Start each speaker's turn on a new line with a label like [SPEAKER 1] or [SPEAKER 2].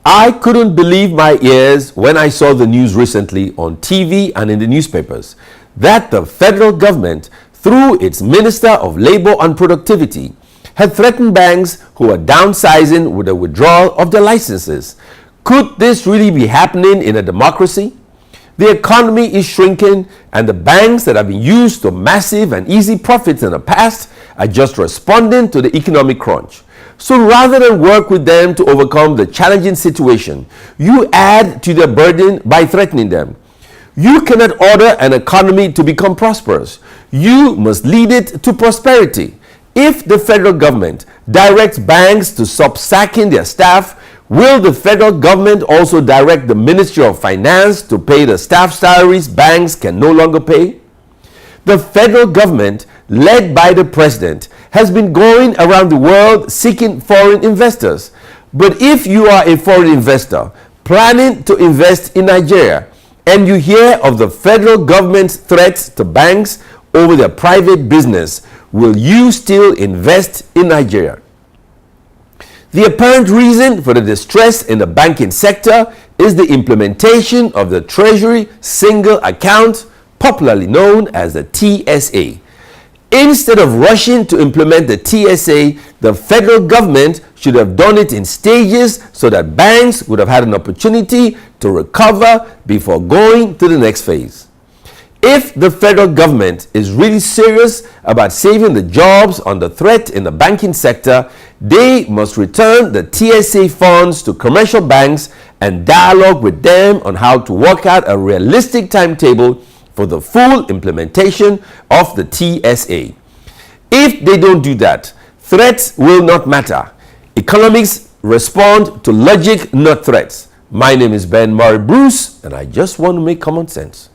[SPEAKER 1] I couldn't believe my ears when I saw the news recently on TV and in the newspapers that the federal government, through its Minister of Labor and Productivity, had threatened banks who are downsizing with the withdrawal of their licenses. Could this really be happening in a democracy? The economy is shrinking, and the banks that have been used to massive and easy profits in the past are just responding to the economic crunch. So rather than work with them to overcome the challenging situation, you add to their burden by threatening them. You cannot order an economy to become prosperous. You must lead it to prosperity. If the federal government directs banks to stop sacking their staff, will the federal government also direct the Ministry of Finance to pay the staff salaries banks can no longer pay? The federal government, led by the president, has been going around the world seeking foreign investors. But if you are a foreign investor planning to invest in Nigeria and you hear of the federal government's threats to banks over their private business, will you still invest in Nigeria? The apparent reason for the distress in the banking sector is the implementation of the Treasury Single Account, popularly known as the TSA. Instead of rushing to implement the TSA, the federal government should have done it in stages so that banks would have had an opportunity to recover before going to the next phase. If the federal government is really serious about saving the jobs under threat in the banking sector, they must return the TSA funds to commercial banks and dialogue with them on how to work out a realistic timetable for the full implementation of the TSA. If they don't do that, threats will not matter. Economics respond to logic, not threats. My name is Ben Murray Bruce, and I just want to make common sense.